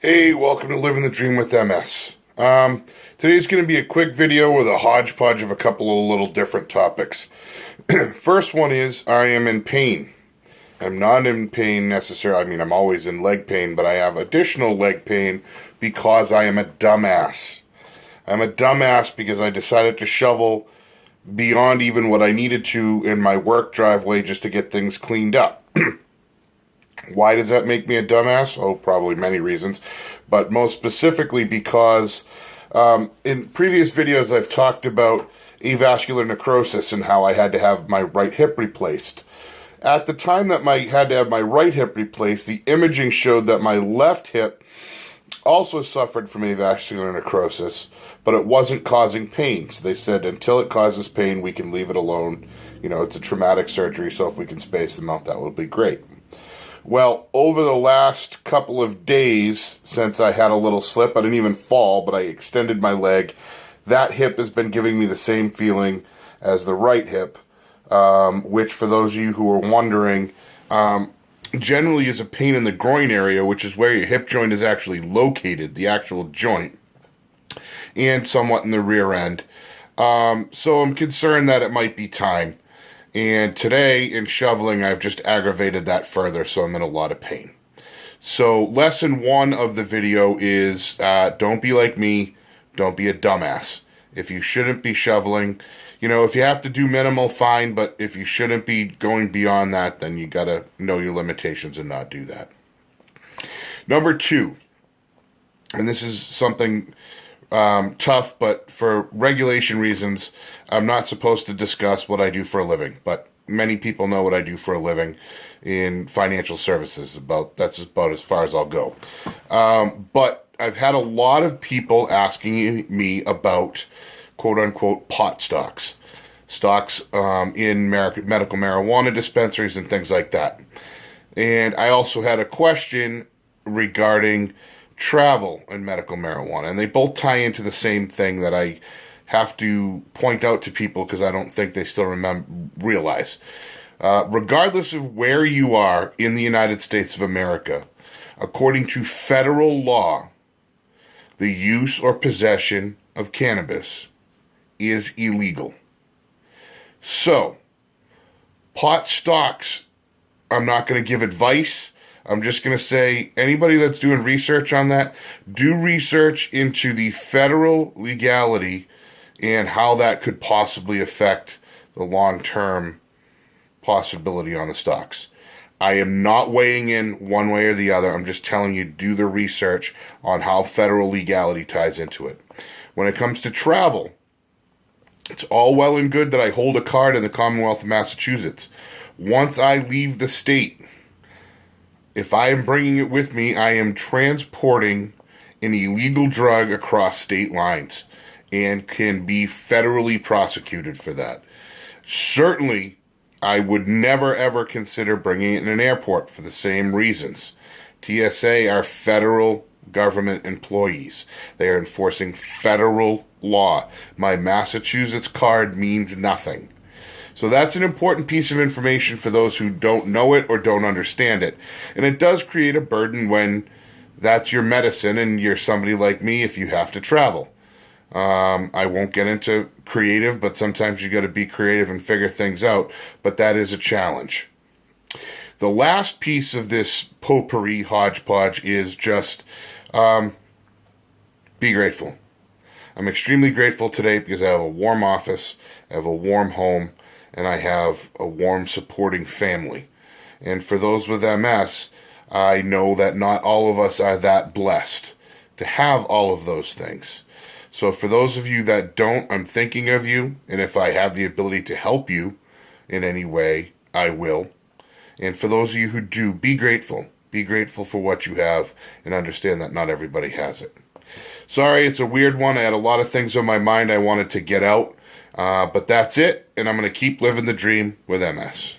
Hey, welcome to Living the Dream with MS. Today's going to be a quick video with a hodgepodge of a couple of little different topics. First one is, I am in pain. I'm not in pain necessarily. I mean, I'm always in leg pain, but I have additional leg pain because I am a dumbass. I'm a dumbass because I decided to shovel beyond even what I needed to in my work driveway just to get things cleaned up. Why does that make me a dumbass? Oh, probably many reasons, but most specifically because in previous videos I've talked about avascular necrosis and how I had to have my right hip replaced. At the time that I had to have my right hip replaced, the imaging showed that my left hip also suffered from avascular necrosis, but it wasn't causing pain. So they said, until it causes pain, we can leave it alone. You know, it's a traumatic surgery, so if we can space them out, that would be great. Well, over the last couple of days, since I had a little slip, I didn't even fall, but I extended my leg. That hip has been giving me the same feeling as the right hip, which, for those of you who are wondering, generally is a pain in the groin area, which is where your hip joint is actually located, the actual joint, and somewhat in the rear end. So I'm concerned that it might be time. And today, in shoveling, I've just aggravated that further, so I'm in a lot of pain. So, lesson one of the video is, don't be like me, don't be a dumbass. If you shouldn't be shoveling, you know, if you have to do minimal, fine, but if you shouldn't be going beyond that, then you gotta know your limitations and not do that. Number two, and this is something tough, but for regulation reasons, I'm not supposed to discuss what I do for a living, but many people know what I do for a living in financial services. That's about as far as I'll go. But I've had a lot of people asking me about quote-unquote pot stocks in medical marijuana dispensaries and things like that. And I also had a question regarding travel and medical marijuana, and they both tie into the same thing that I have to point out to people because I don't think they still realize. Regardless of where you are in the United States of America, according to federal law, the use or possession of cannabis is illegal. So, pot stocks, I'm not going to give advice. I'm just going to say, anybody that's doing research on that, do research into the federal legality and how that could possibly affect the long-term possibility on the stocks. I am not weighing in one way or the other. I'm just telling you, do the research on how federal legality ties into it. When it comes to travel, it's all well and good that I hold a card in the Commonwealth of Massachusetts. Once I leave the state, if I am bringing it with me, I am transporting an illegal drug across state lines and can be federally prosecuted for that. Certainly, I would never ever consider bringing it in an airport for the same reasons. TSA are federal government employees. They are enforcing federal law. My Massachusetts card means nothing. So that's an important piece of information for those who don't know it or don't understand it. And it does create a burden when that's your medicine and you're somebody like me if you have to travel. I won't get into creative, but sometimes you got to be creative and figure things out. But that is a challenge. The last piece of this potpourri hodgepodge is just be grateful. I'm extremely grateful today because I have a warm office, I have a warm home, and I have a warm, supporting family. And for those with MS, I know that not all of us are that blessed to have all of those things. So for those of you that don't, I'm thinking of you, and if I have the ability to help you in any way, I will. And for those of you who do, be grateful. Be grateful for what you have, and understand that not everybody has it. Sorry, it's a weird one. I had a lot of things on my mind I wanted to get out. But that's it, and I'm going to keep living the dream with MS.